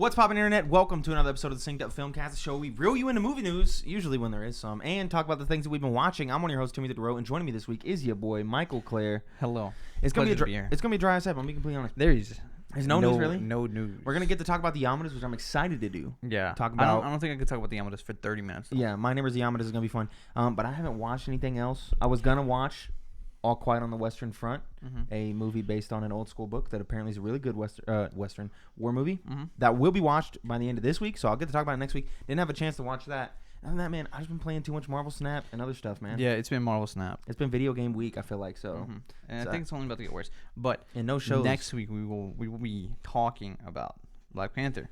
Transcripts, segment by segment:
What's poppin', internet? Welcome to another episode of the Synced Up Filmcast, the show we reel you into movie news, usually when there is some, and talk about the things that we've been watching. I'm one of your hosts, Timmy the DeRoe, and joining me this week is your boy, Michael Clare. Hello. It's gonna be a dry ass episode. I'm being completely honest. There's no news, really? No news. We're gonna get to talk about the Yamadas, which I'm excited to do. Yeah. Talk about. I don't think I could talk about the Yamadas for 30 minutes. Though. Yeah, My Neighbors the Yamadas is gonna be fun. But I haven't watched anything else. I was gonna watch All Quiet on the Western Front, a movie based on an old school book that apparently is a really good Western war movie that will be watched by the end of this week. So I'll get to talk about it next week. Didn't have a chance to watch that. Other than that, man, I've just been playing too much Marvel Snap and other stuff, man. Yeah, it's been Marvel Snap. It's been video game week, I feel like, so. And I think it's only about to get worse. But and no shows. Next week we will be talking about Black Panther.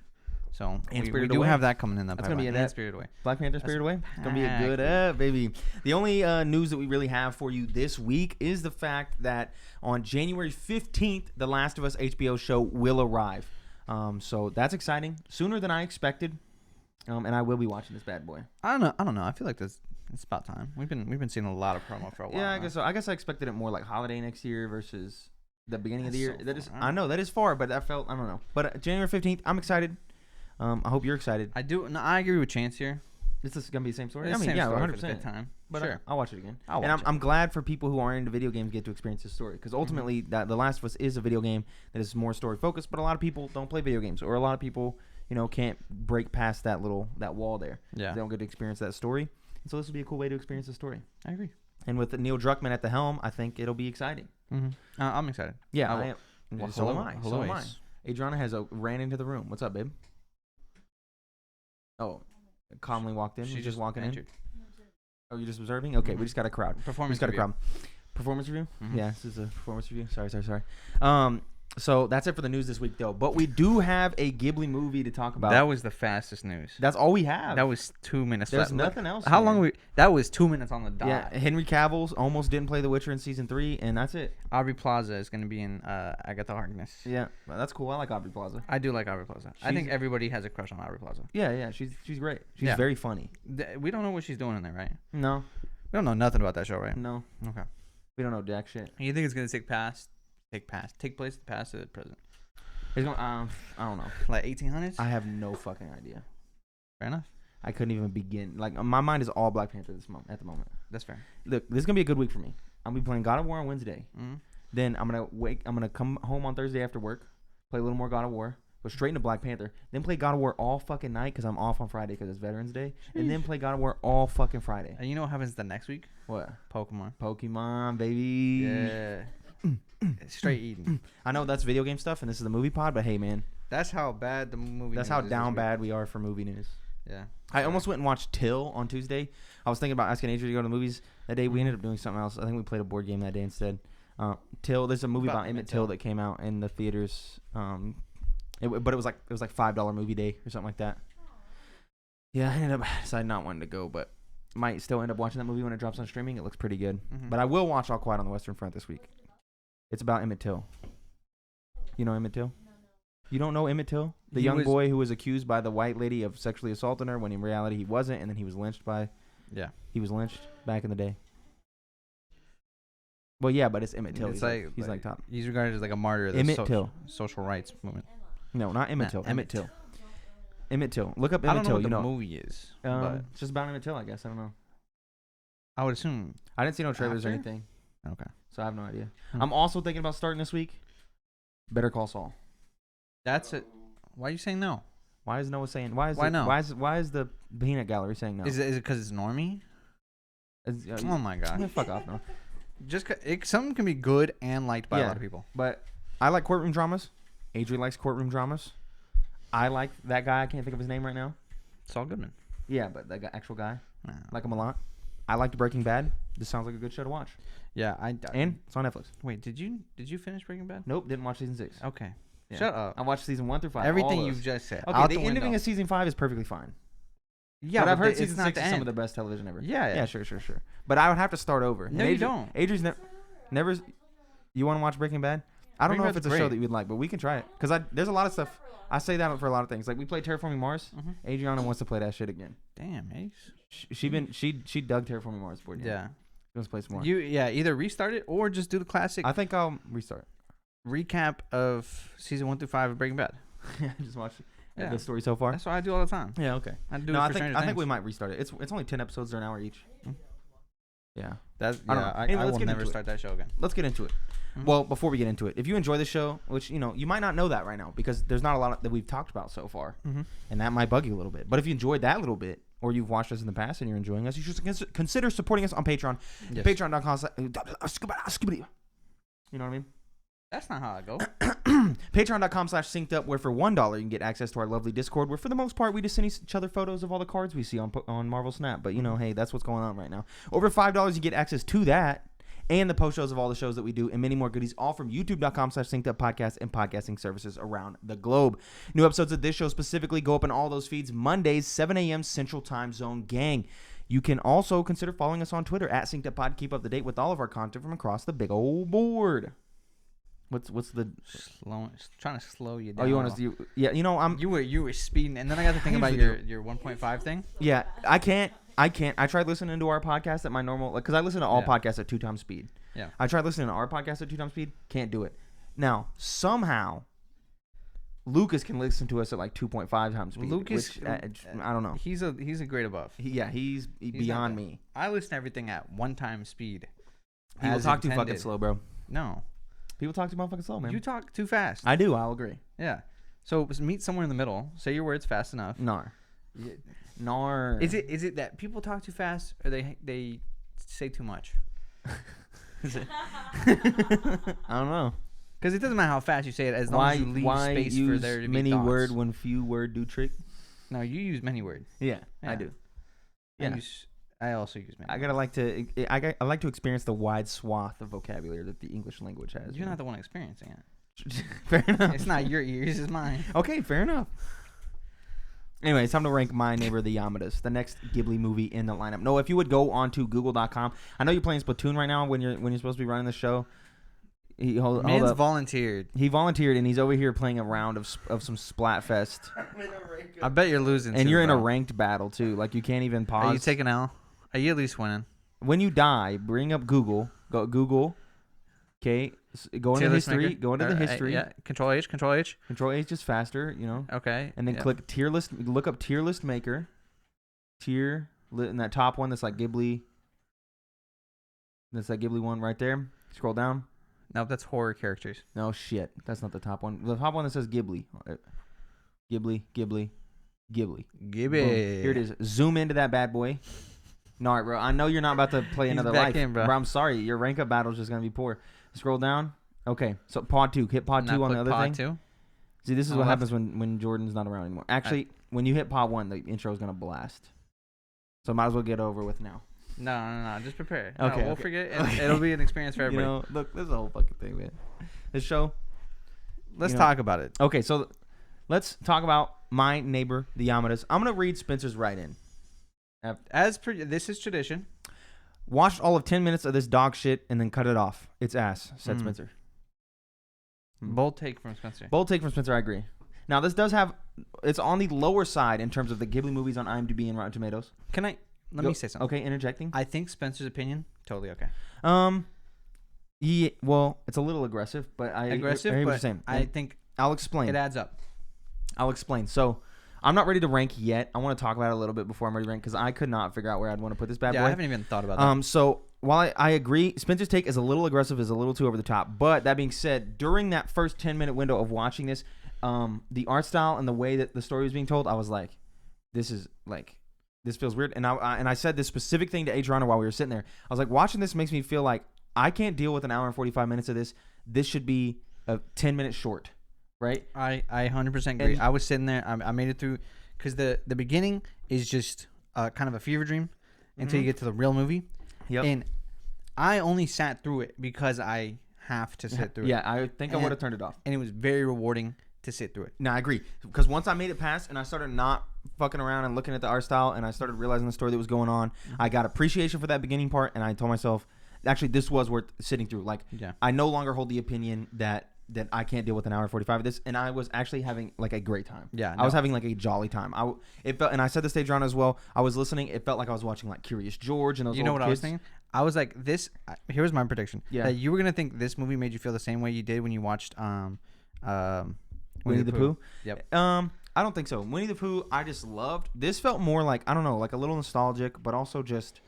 So and we do have that coming in. That's going to be in Spirited Away. Black Panther Spirited Away? It's going to be a good baby. The only news that we really have for you this week is the fact that on January 15th, the Last of Us HBO show will arrive. So that's exciting. Sooner than I expected. And I will be watching this bad boy. I don't know. I feel like it's about time. We've been seeing a lot of promo for a while. Yeah, I guess so. I guess I expected it more like holiday next year versus the beginning of the year. So I know that is far, but that felt, I don't know. But January 15th, I'm excited. I hope you're excited. I do. No, I agree with Chance here. This is gonna be the same story. It's I mean, yeah, 100%. Good time. But sure, I'll watch it again. I'm glad for people who aren't into video games get to experience this story because ultimately, that The Last of Us is a video game that is more story focused. But a lot of people don't play video games, or a lot of people, can't break past that wall there. Yeah, they don't get to experience that story. And so this will be a cool way to experience the story. I agree. And with Neil Druckmann at the helm, I think it'll be exciting. I'm excited. Yeah, I am. Well, so am I. So am I. Adriana ran into the room. What's up, babe? Oh, calmly walked in. She's just walking in. Oh, you're just observing? Okay, we just got a crowd. Performance review? Yeah, this is a performance review. Sorry. So that's it for the news this week, though. But we do have a Ghibli movie to talk about. That was the fastest news. That's all we have. That was 2 minutes. There's nothing else. How long that was 2 minutes on the dot. Yeah, Henry Cavill almost didn't play The Witcher in season 3, and that's it. Aubrey Plaza is going to be in Agatha Harkness. Yeah, well, that's cool. I like Aubrey Plaza. I do like Aubrey Plaza. I think everybody has a crush on Aubrey Plaza. Yeah, she's great. She's very funny. We don't know what she's doing in there, right? No. We don't know nothing about that show, right? No. Okay. We don't know jack shit. You think it's going to take place the past or the present? It's going, I don't know. Like 1800s? I have no fucking idea. Fair enough. I couldn't even begin. Like, my mind is all Black Panther at the moment. That's fair. Look, this is going to be a good week for me. I'll be playing God of War on Wednesday. Then I'm going to come home on Thursday after work, play a little more God of War, go straight into Black Panther, then play God of War all fucking night because I'm off on Friday because it's Veterans Day, and then play God of War all fucking Friday. And you know what happens the next week? What? Pokemon, baby. Yeah. Straight eating. I know that's video game stuff, and this is the movie pod, but hey, man. That's how bad the movie That's news how is down bad we are for movie news. Yeah. I almost went and watched Till on Tuesday. I was thinking about asking Adrian to go to the movies that day. We ended up doing something else. I think we played a board game that day instead. Till, there's a movie about Emmett Till that came out in the theaters. But it was like $5 movie day or something like that. Yeah, I ended up deciding not wanting to go, but might still end up watching that movie when it drops on streaming. It looks pretty good. But I will watch All Quiet on the Western Front this week. It's about Emmett Till. You know Emmett Till? You don't know Emmett Till? The young boy who was accused by the white lady of sexually assaulting her when in reality he wasn't, and then he was lynched by... Yeah. He was lynched back in the day. Well, yeah, but it's Emmett Till. He's like top. He's regarded as like a martyr of the social rights movement. No, not Emmett Till. Emmett Till. Emmett Till. Look up Emmett Till. I don't know what the movie is. It's just about Emmett Till, I guess. I don't know. I would assume. I didn't see no trailers or anything. Okay. So I have no idea. I'm also thinking about starting this week. Better Call Saul. That's it. Why are you saying no? Why is Noah saying? Why no? Why is the Peanut Gallery saying no? Is it because it's normie? Oh my god! Fuck off, no. Just some can be good and liked by a lot of people. But I like courtroom dramas. Adrian likes courtroom dramas. I like that guy. I can't think of his name right now. Saul Goodman. Yeah, but that actual guy. Nah. Like him a lot. I liked Breaking Bad. This sounds like a good show to watch. Yeah, and it's on Netflix. Wait, did you finish Breaking Bad? Nope, didn't watch season 6. Okay. Yeah. Shut up. I watched season 1 through 5. Everything you've just said. Okay, the ending of season 5 is perfectly fine. Yeah, but I've heard season 6 is some of the best television ever. Yeah, sure. But I would have to start over. No, you don't. Adrian's never. You want to watch Breaking Bad? I don't know if it's a show that you would like, but we can try it because there's a lot of stuff. I say that for a lot of things. Like we played Terraforming Mars. Adriana wants to play that shit again. Damn, Ace. She dug Terraforming Mars board. Yeah. Let's play some more. Either restart it or just do the classic. I think I'll restart. Recap of season 1 through 5 of Breaking Bad. Just watch. A good story so far. That's what I do all the time. Yeah. Okay. I do. No, it I for think Stranger we Things. might restart it. It's only 10 episodes. They're an hour each. Yeah. That's I don't know. Anyway, I let's will get never into it. start that show again. Let's get into it. Well, before we get into it, if you enjoy the show, which you might not know that right now because there's not a lot that we've talked about so far, and that might bug you a little bit. But if you enjoyed that little bit, or you've watched us in the past and you're enjoying us, you should consider supporting us on Patreon. Yes. Patreon.com. You know what I mean? That's not how I go. Patreon.com/synced up, where for $1 you can get access to our lovely Discord, where for the most part we just send each other photos of all the cards we see on Marvel Snap. But hey, that's what's going on right now. Over $5 you get access to that and the post shows of all the shows that we do and many more goodies, all from youtube.com/syncedupodcast and podcasting services around the globe. New episodes of this show specifically go up in all those feeds Mondays, 7 a.m. Central Time Zone, gang. You can also consider following us on Twitter @synceduppod. Keep up to date with all of our content from across the big old board. What's the trying to slow you down? Oh, you want to? Yeah, You were speeding, and then I got to think about your 1.5 thing. Yeah, I can't. I tried listening to our podcast at my normal, because I listen to all podcasts at 2 times speed. Yeah. I tried listening to our podcast at 2 times speed. Can't do it. Now Lucas can listen to us at like 2.5 times speed. Lucas, which, I don't know. He's a grade above. He's beyond me. I listen to everything at 1 time speed. People talk too fucking slow, bro. No. People talk too motherfucking slow, man. You talk too fast. I do. I'll agree. Yeah. So meet somewhere in the middle. Say your words fast enough. Nar. Yeah. Nar. Is it that people talk too fast or they say too much? Is it? I don't know. Because it doesn't matter how fast you say it, as long as you leave space for there to be many thoughts. word when few word do trick? No, you use many word. Yeah, I do. Yeah. I also use many. I like to experience the wide swath of vocabulary that the English language has. You're not the one experiencing it. Fair enough. It's not your ears, it's mine. Okay, fair enough. Anyway, it's time to rank My Neighbor the Yamadas, the next Ghibli movie in the lineup. No, if you would go on to google.com. I know you're playing Splatoon right now when you're supposed to be running the show. Man's volunteered. He volunteered, and he's over here playing a round of some Splatfest. I bet you're losing. And you're in a ranked battle too. Like you can't even pause. Are you taking L? Are you at least winning? When you die, bring up Google. Go Google. Okay, go into history. Maker. Go into the history. Yeah. Control H. Control H. Control H is faster. Okay. And then click tier list. Look up tier list maker. And that top one that's like Ghibli. That's that Ghibli one right there. Scroll down. Nope, that's horror characters. No shit, that's not the top one. The top one that says Ghibli. Ghibli. Boom. Here it is. Zoom into that bad boy. No, bro. I know you're not about to play another life, bro. I'm sorry. Your rank up battle is just gonna be poor. Scroll down. Okay, so pod 2. Hit pod 2 on the other thing. Pod 2. See, this is what happens when Jordan's not around anymore. Actually, when you hit pod 1, the intro is gonna blast. So might as well get over with now. No. Just prepare. Okay, no, we'll forget. It'll be an experience for everybody. Look, this is a whole fucking thing, man. This show. Let's talk about it. Okay, so let's talk about My Neighbor the Yamadas. I'm gonna read Spencer's write-in. This is tradition. Watched all of 10 minutes of this dog shit and then cut it off. It's ass, said Spencer. Bold take from Spencer. Bold take from Spencer, I agree. Now, this does have... It's on the lower side in terms of the Ghibli movies on IMDb and Rotten Tomatoes. Let me say something. Okay, interjecting. I think Spencer's opinion, totally okay. Yeah, well, it's a little aggressive, but I hear what you're saying. I think I'll explain. It adds up. I'll explain. So, I'm not ready to rank yet. I want to talk about it a little bit before I'm ready to rank because I could not figure out where I'd want to put this bad boy. I haven't even thought about that. So, while I agree, Spencer's take is a little aggressive, is a little too over the top. But that being said, during that first 10-minute window of watching this, the art style and the way that the story was being told, I was like, this feels weird. And I said this specific thing to Adriana while we were sitting there. I was like, watching this makes me feel like I can't deal with an hour and 45 minutes of this. This should be a 10-minute short, right? I 100% agree. I was sitting there. I made it through because the beginning is just kind of a fever dream until you get to the real movie. Yep. And I only sat through it because I have to sit through it. Yeah, I think I would have turned it off. And it was very rewarding to sit through it. No, I agree. Because once I made it past and I started not fucking around and looking at the art style and I started realizing the story that was going on, I got appreciation for that beginning part and I told myself, actually, this was worth sitting through. Like, I no longer hold the opinion that I can't deal with an hour and 45 of this, and I was actually having like a great time. Yeah, I was having like a jolly time. It felt, and I said this to Adriana as well. I was listening. It felt like I was watching like Curious George and those. You know what kids. I was thinking? I was like, this. Here was my prediction. Yeah, that you were gonna think this movie made you feel the same way you did when you watched Winnie the Pooh. Yep. I don't think so. Winnie the Pooh, I just loved. This felt more like, I don't know, like a little nostalgic, but also just,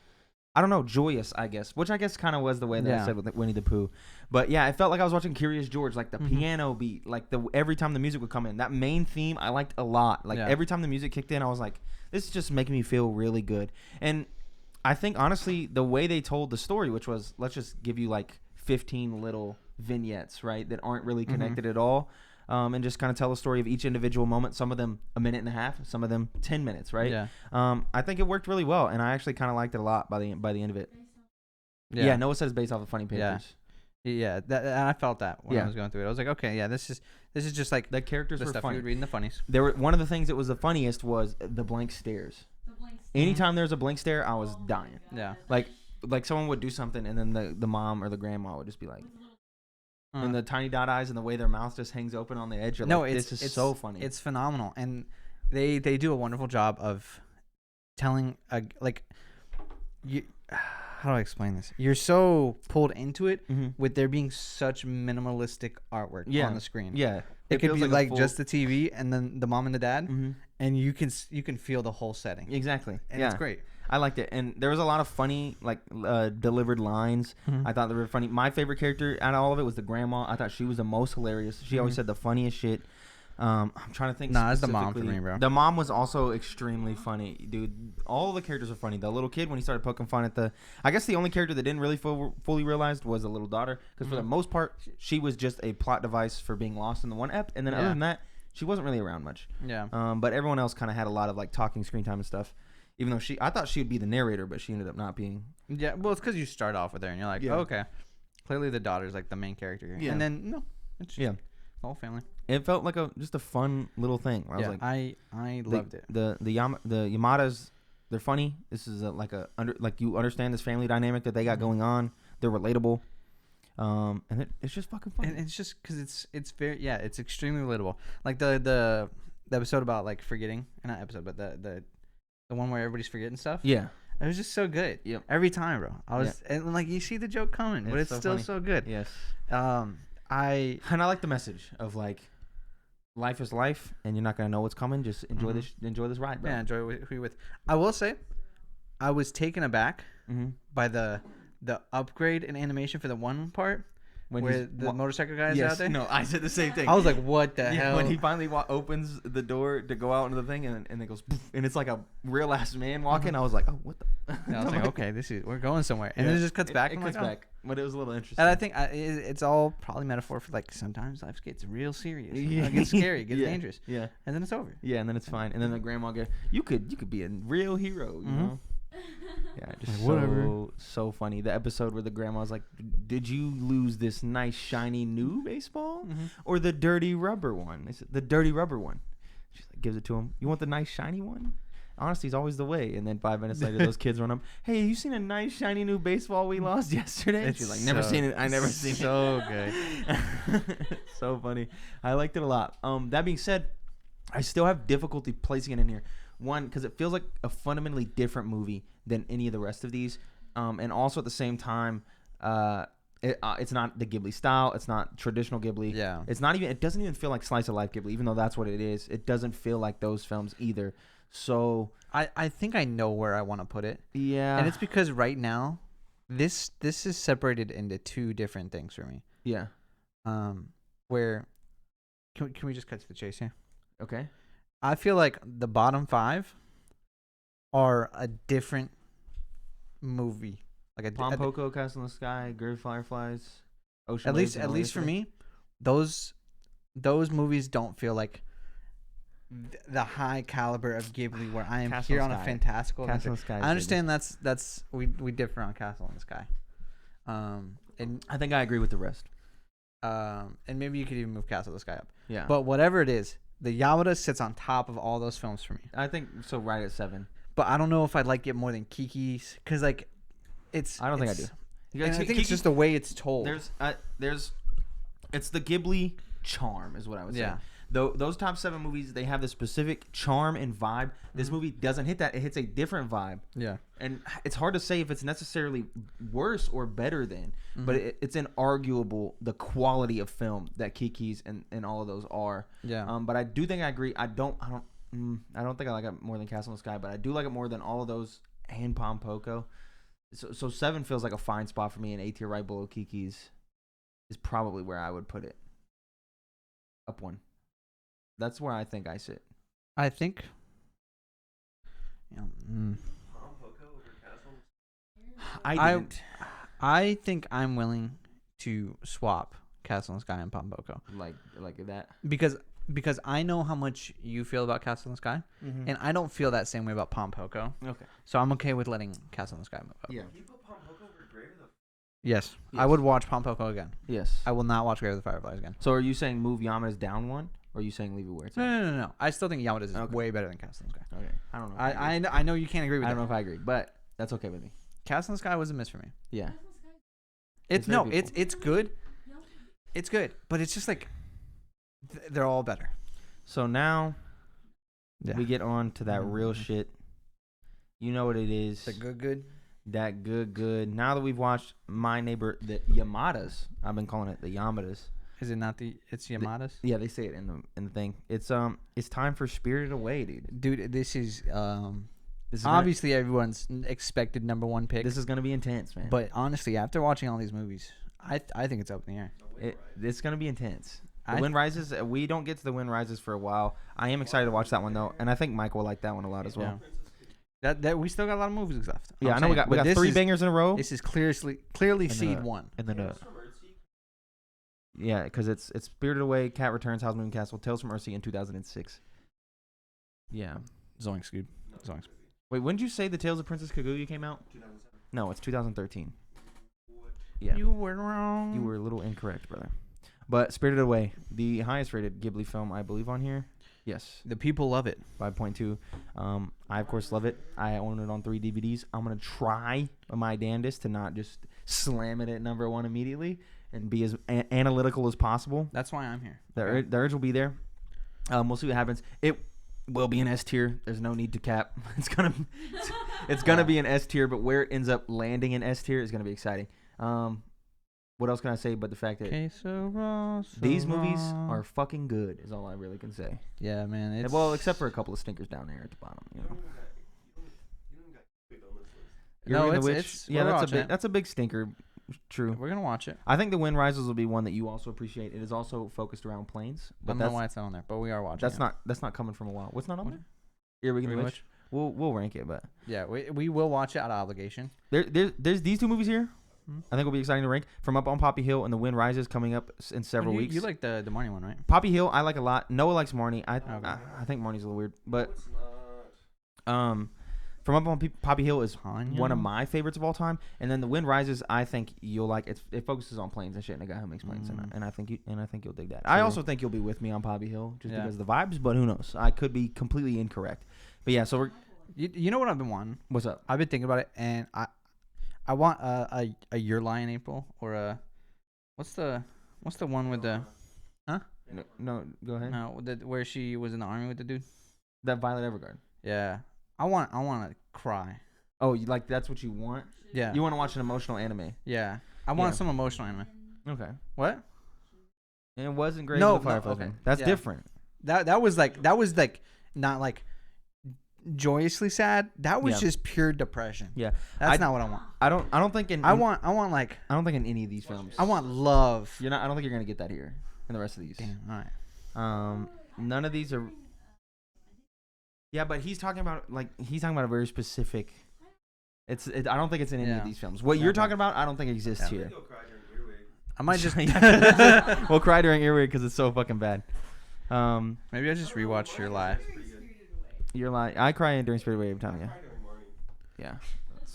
I don't know, joyous, I guess. Which I guess kind of was the way that I said with Winnie the Pooh. But yeah, it felt like I was watching Curious George, like the piano beat, like every time the music would come in. That main theme I liked a lot. Like every time the music kicked in, I was like, this is just making me feel really good. And I think honestly, the way they told the story, which was, let's just give you like 15 little vignettes, right, that aren't really connected at all. And just kind of tell the story of each individual moment. Some of them a minute and a half, some of them 10 minutes, right? Yeah. I think it worked really well, and I actually kind of liked it a lot by the end of it. Yeah. Noah said it's based off of funny papers. Yeah. And I felt that when I was going through it. I was like, okay, yeah, this is just like the characters the were stuff funny. You would read in the funnies. There were one of the things that was the funniest was the blank stares. Anytime there was a blank stare, I was dying. Yeah. Like someone would do something, and then the mom or the grandma would just be like. And the tiny dot eyes and the way their mouth just hangs open on the edge. It's so funny. It's phenomenal, and they do a wonderful job of telling you. How do I explain this? You're so pulled into it with there being such minimalistic artwork on the screen. Yeah, it could be like just the TV and then the mom and the dad, and you can feel the whole setting. Exactly, and it's great. I liked it, and there was a lot of funny delivered lines. I thought they were funny. My favorite character out of all of it was the grandma. I thought she was the most hilarious. She always said the funniest shit. I'm trying to think. Nah, it's the mom for me, bro. The mom was also extremely funny, dude. All the characters are funny. The little kid when he started poking fun at I guess the only character that didn't really fully realized was the little daughter, because for the most part she was just a plot device for being lost in the one ep, and then other than that she wasn't really around much. Yeah. But everyone else kind of had a lot of like talking screen time and stuff. Even though I thought she would be the narrator, but she ended up not being. Yeah, well, it's because you start off with her and you're like, oh, okay, clearly the daughter's like the main character here. Yeah. And then no, it's just the whole family. It felt like just a fun little thing. I was like, I loved it. The Yamadas, they're funny. This is like you understand this family dynamic that they got going on. They're relatable. And it's just fucking fun. And it's just because it's very it's extremely relatable. Like the episode about like forgetting, not episode, but the one where everybody's forgetting stuff. Yeah. It was just so good. Yep. Every time, bro. And like you see the joke coming, but it's so still funny. So good. Yes. I like the message of like life is life, and you're not gonna know what's coming. Just enjoy this ride, bro. Yeah, enjoy who you're with. I will say, I was taken aback by the upgrade in animation for the one part. Where the motorcycle guy is out there? No, I said the same thing. I was like, what the hell? When he finally opens the door to go out into the thing, and it goes, poof, and it's like a real ass man walking. I was like, oh, what the? I was like, okay, we're going somewhere. And then it just cuts back. It cuts back. But it was a little interesting. And I think it's all probably metaphor for like sometimes life gets real serious. It gets scary. It gets dangerous. Yeah. And then it's over. Yeah, and then it's fine. And then the grandma goes, you could be a real hero, you know? Yeah, just so funny. The episode where the grandma's like, did you lose this nice shiny new baseball or the dirty rubber one? They said, the dirty rubber one. She like gives it to him. You want the nice shiny one? Honesty's always the way. And then 5 minutes later, those kids run up, hey, you seen a nice shiny new baseball we lost yesterday? And she's like, never seen it. I never seen it. So good. So funny. I liked it a lot. That being said, I still have difficulty placing it in here. One, because it feels like a fundamentally different movie than any of the rest of these, and also at the same time, it's not the Ghibli style. It's not traditional Ghibli. Yeah. It's not even. It doesn't even feel like slice of life Ghibli, even though that's what it is. It doesn't feel like those films either. So I think I know where I want to put it. Yeah. And it's because right now, this is separated into two different things for me. Yeah. Where can we just cut to the chase here? Okay. I feel like the bottom 5 are a different movie. Like Poco, Castle in the Sky, Gray Fireflies, Ocean. At least for me, those movies don't feel like the high caliber of Ghibli where I am Castle here on a fantastical Castle in the Sky. I understand that's we differ on Castle in the Sky. And I think I agree with the rest. And maybe you could even move Castle in the Sky up. Yeah. But whatever it is, the Yamada sits on top of all those films for me. I think so, right at 7. But I don't know if I'd like it more than Kiki's, because like, I don't think I do. I think it's just the way it's told. It's the Ghibli charm, is what I would say. Yeah. Though those top 7 movies, they have the specific charm and vibe. This movie doesn't hit that; it hits a different vibe. Yeah, and it's hard to say if it's necessarily worse or better than, but it's inarguable the quality of film that Kiki's and all of those are. Yeah. But I do think I agree. I don't think I like it more than Castle in the Sky, but I do like it more than all of those and Pom Poko. So 7 feels like a fine spot for me, and A tier right below Kiki's is probably where I would put it. Up 1. That's where I think I sit. I think. Yeah. I think I'm willing to swap Castle in the Sky and Pom Poko. Like that. Because I know how much you feel about Castle in the Sky, and I don't feel that same way about Pom Poko. Okay. So I'm okay with letting Castle in the Sky move up. Yeah. Yes. I would watch Pom Poko again. Yes. I will not watch Grave of the Fireflies again. So are you saying move Yamadas down 1, or are you saying leave it where it's at? No. I still think Yamadas is way better than Castle in the Sky. Okay. I don't know. I know you can't agree with that. I don't know if I agree, but that's okay with me. Castle in the Sky was a miss for me. Yeah. It's good. It's good, but it's just like they're all better. So now we get on to that Mm-hmm. real shit. You know what it is. The good. That good. Now that we've watched My Neighbor the Yamadas, I've been calling it the Yamadas. Is it not it's Yamadas? Yeah, they say it in the thing. It's time for Spirited Away, dude. Dude, this is This is obviously everyone's expected number 1 pick. This is gonna be intense, man. But honestly, after watching all these movies, I think it's up in the air. It's gonna be intense. The Wind Rises. We don't get to the Wind Rises for a while. I am excited to watch that one though, and I think Mike will like that one a lot as well. Yeah. That we still got a lot of movies left. Yeah, I know we got 3 bangers in a row. This is clearly seed 1. And then yeah, because it's Spirited Away, Cat Returns, Howl's Moving Castle, Tales from Earthsea in 2006. Yeah. Zoinks, dude. Wait, when did you say the Tales of Princess Kaguya came out? 2007. No, it's 2013. Yeah. You were wrong. You were a little incorrect, brother. But Spirited Away, the highest rated Ghibli film, I believe, on here. Yes. The people love it. 5.2. I, of course, love it. I own it on 3 DVDs. I'm going to try my damnedest to not just slam it at number 1 immediately and be as analytical as possible. That's why I'm here. The urge will be there. We'll see what happens. It will be an S tier. There's no need to cap. It's gonna be an S tier, but where it ends up landing in S tier is gonna be exciting. What else can I say but the fact that these movies are fucking good is all I really can say. Yeah, man. Well, except for a couple of stinkers down there at the bottom. You know. That's a big stinker. True. We're gonna watch it. I think The Wind Rises will be one that you also appreciate. It is also focused around planes. I don't know why it's not on there, but we are watching. That's not coming from a while. What's not on there? Earwig and the Witch. We'll rank it, but yeah, we will watch it out of obligation. There's these 2 movies here. I think will be exciting to rank. From Up on Poppy Hill and The Wind Rises coming up in several weeks. You like the Marnie one, right? Poppy Hill I like a lot. Noah likes Marnie. I think Marnie's a little weird, but From Up on Poppy Hill is one of my favorites of all time, and then The Wind Rises. I think you'll like. It focuses on planes and shit, and a guy who makes planes, and I think you'll dig that. True. I also think you'll be with me on Poppy Hill just because of the vibes, but who knows? I could be completely incorrect. But yeah, so we're. You know what I've been wanting? What's up? I've been thinking about it, and I want a Your Lie in April or a what's the one with the No, go ahead. No, where she was in the army with the dude. That Violet Evergarden. Yeah, I want to cry. Oh, you like that's what you want? Yeah. You want to watch an emotional anime? Yeah, I want some emotional anime. Okay. What? And it wasn't great. No, Fireflies. Okay. That's different. That was like not like joyously sad. That was just pure depression. Yeah, that's not what I want. I don't think in. I don't think in any of these films. I want love. I don't think you're gonna get that here in the rest of these. Damn. All right. None of these are. Yeah, but he's talking about a very specific. I don't think it's in any of these films. What you're talking about, I don't think exists here. I might just. We'll cry during Earwig because it's so fucking bad. Maybe I just rewatch Your Lie. Your Lie. I cry during Spirited Away every time. Yeah.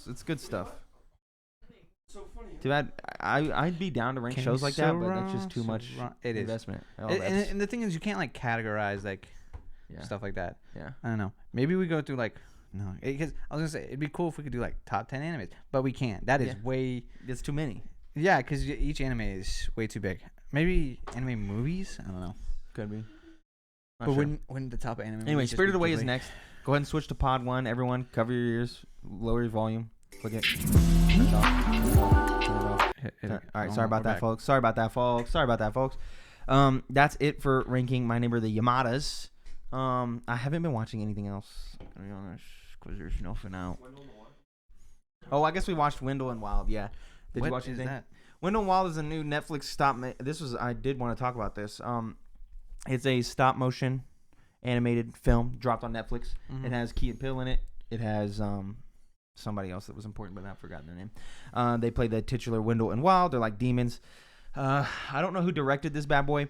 It's good stuff. Too bad. I'd be down to rank shows like that, but that's just too much investment. And the thing is, you can't like categorize like stuff like that. Yeah. I don't know. Maybe we go through like because I was gonna say it'd be cool if we could do like top 10 animes, but we can't. That is way. It's too many. Yeah, because each anime is way too big. Maybe anime movies. I don't know. Could be. Not But sure. wouldn't the top anime? Anyway, just Spirited be Away is Ghibli? next. Go ahead and switch to pod 1. Everyone, cover your ears, lower your volume. Look at. Turn it off. Turn it off. All right, sorry about that, folks. Sorry about that, folks. That's it for ranking My Neighbor the Yamadas. I haven't been watching anything else, to be honest, because there's nothing out. Oh, I guess we watched Wendell and Wild. Yeah. Did you watch anything? That? Wendell and Wild is a new Netflix I did want to talk about this. It's a stop motion animated film dropped on Netflix. Mm-hmm. It has Key and Peele in it. It has somebody else that was important, but I've forgotten their name. They play the titular Wendell and Wild. They're like demons. I don't know who directed this bad boy.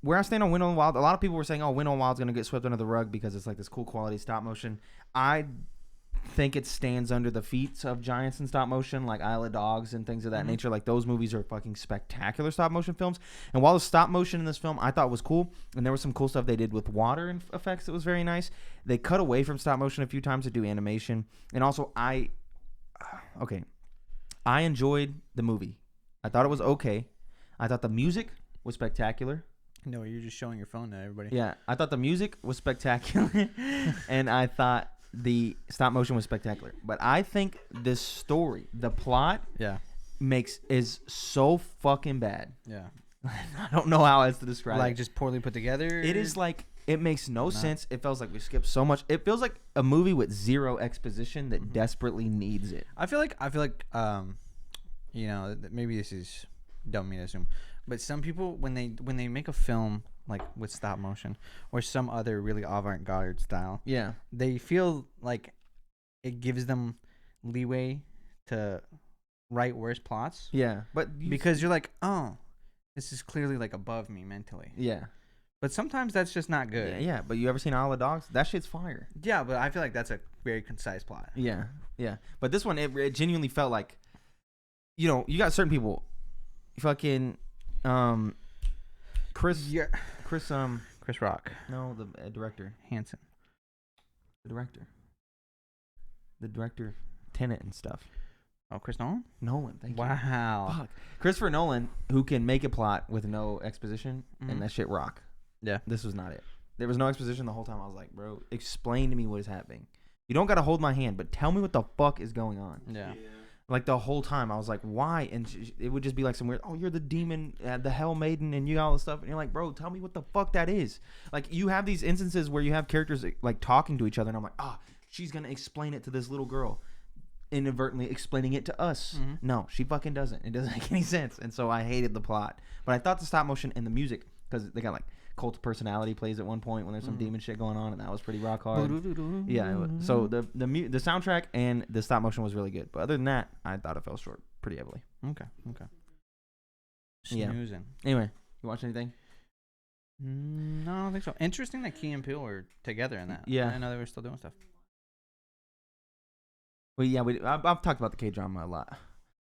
Where I stand on Wendell and Wild, a lot of people were saying, "Oh, Wendell and Wild's gonna get swept under the rug because it's like this cool quality stop motion." I think it stands under the feats of giants in stop motion, like Isle of Dogs and things of that nature. Like those movies are fucking spectacular stop motion films. And while the stop motion in this film I thought was cool, and there was some cool stuff they did with water and effects that was very nice, they cut away from stop motion a few times to do animation. And also I enjoyed the movie. I thought it was okay. I thought the music was spectacular. No, you're just showing your phone to everybody. Yeah, I thought the music was spectacular, and I thought the stop motion was spectacular. But I think this story, the plot, is so fucking bad. Yeah. I don't know how else to describe it. Like just poorly put together. It is like it makes no sense. It feels like we skipped so much. It feels like a movie with zero exposition that desperately needs it. I feel like you know, maybe this is dumb of me to assume, but some people when they make a film like with stop motion or some other really avant-garde style, they feel like it gives them leeway to write worse plots. Yeah, but because you're like, oh, this is clearly like above me mentally. Yeah. But sometimes that's just not good. Yeah, but you ever seen Isle of Dogs? That shit's fire. Yeah, but I feel like that's a very concise plot. Yeah. But this one, it genuinely felt like, you know, you got certain people, fucking, Chris Rock. No, the director. Hansen. The director, Tenet and stuff. Oh, Chris Nolan? Nolan, thank you. Wow. Fuck. Christopher Nolan, who can make a plot with no exposition, and that shit rock. Yeah. This was not it. There was no exposition the whole time. I was like, bro, explain to me what is happening. You don't got to hold my hand, but tell me what the fuck is going on. Yeah. Like the whole time, I was like, why? And it would just be like some weird, oh, you're the demon, the Hell Maiden, and you got all this stuff. And you're like, bro, tell me what the fuck that is. Like, you have these instances where you have characters like talking to each other, and I'm like, she's going to explain it to this little girl, inadvertently explaining it to us. No, she fucking doesn't. It doesn't make any sense. And so I hated the plot. But I thought the stop motion and the music, because they got like Cult of Personality plays at one point when there's some demon shit going on, and that was pretty rock hard. Yeah, so the soundtrack and the stop motion was really good, but other than that, I thought it fell short pretty heavily. Okay. Yeah. Snoozing. Anyway, you watch anything? No, I don't think so. Interesting that Key and Peele were together in that. Yeah. I didn't know they were still doing stuff. Well, yeah, I've talked about the K-drama a lot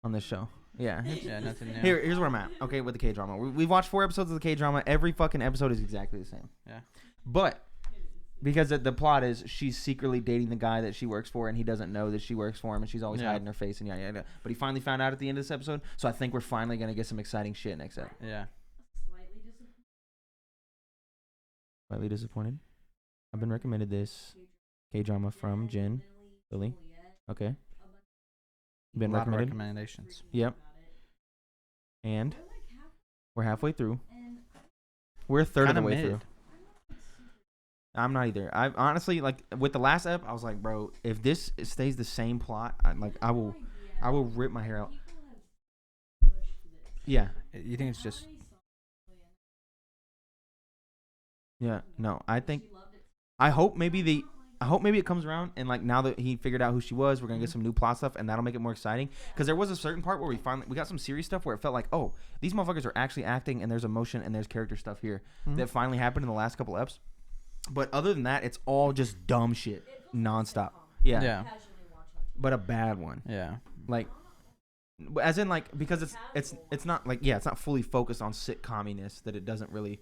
on this show. Yeah. Yeah, nothing new. Here's where I'm at. Okay, with the K-drama, we've watched 4 episodes of the K-drama. Every fucking episode is exactly the same. Yeah. But because the plot is she's secretly dating the guy that she works for, and he doesn't know that she works for him, and she's always hiding her face and yada yada. But he finally found out at the end of this episode, so I think we're finally gonna get some exciting shit next episode. Yeah. Slightly disappointed. I've been recommended this K-drama from Jen, Lily. Okay. Been A lot of recommended. recommendations. Yep. And we're halfway through. We're a third of the way through. I'm not either. I honestly, like, with the last ep, I was like, bro, if this stays the same plot, I will rip my hair out. Yeah. You think it's just... Yeah. No, I hope maybe it comes around, and like now that he figured out who she was, we're gonna get some new plot stuff, and that'll make it more exciting. Because there was a certain part where we got some serious stuff where it felt like, oh, these motherfuckers are actually acting, and there's emotion and there's character stuff here that finally happened in the last couple eps. But other than that, it's all just dumb shit, nonstop. Yeah. But a bad one. Yeah. Like, as in like, because it's not like, it's not fully focused on sitcominess, that it doesn't really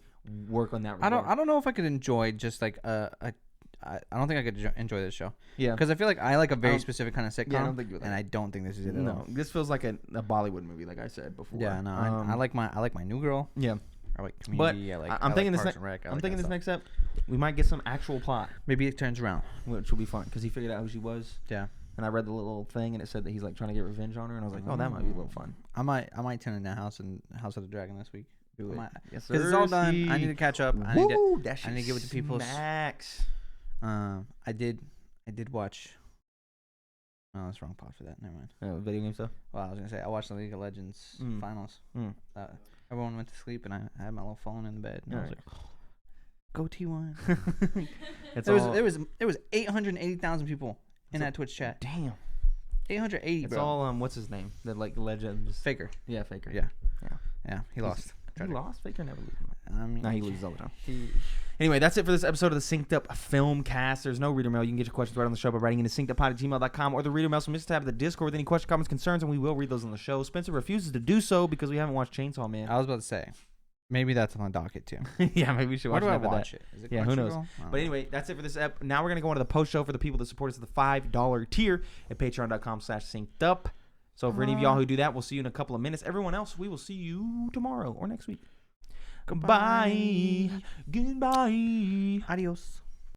work on that regard. I don't know if I could enjoy just like I don't think I could enjoy this show. Yeah. Because I feel like I like a very specific kind of sitcom. Yeah, I don't think you would like and I don't think this is it at all. No, this feels like a Bollywood movie, like I said before. Yeah, no, I like my New Girl. Yeah. I like Community. I'm thinking this next up, we might get some actual plot. Maybe it turns around, which will be fun because he figured out who she was. Yeah. And I read the little thing and it said that he's like trying to get revenge on her, and I was like, oh, that might be a little fun. I might turn in that House of the Dragon this week. Do it. Yes, because it's all done. I need to catch up. I need to get with the people. Max. I did watch. No, that's the wrong pod for that. Never mind. Video game stuff. Well, I was gonna say I watched the League of Legends finals. Everyone went to sleep, and I had my little phone in the bed. And I was like, "Go T1." There was 880,000 people in that Twitch chat. Damn. 880. It's all what's his name? The like Legends. Faker. Yeah, Faker. Yeah. He lost. He lost. Faker never loses. I mean, he loses all the time. Anyway, that's it for this episode of the Synced Up Film Cast. There's no reader mail. You can get your questions right on the show by writing into synceduppod@gmail.com or the reader mail. So tab of the Discord with any questions, comments, concerns, and we will read those on the show. Spencer refuses to do so because we haven't watched Chainsaw Man. I was about to say, maybe that's on the docket too. Yeah, maybe we should watch it. Where do I watch it? Is it who knows? But anyway, that's it for this ep. Now we're going to go on to the post show for the people that support us at the $5 tier at patreon.com/syncedup. So for any of y'all who do that, we'll see you in a couple of minutes. Everyone else, we will see you tomorrow or next week. Goodbye. Goodbye. Adios.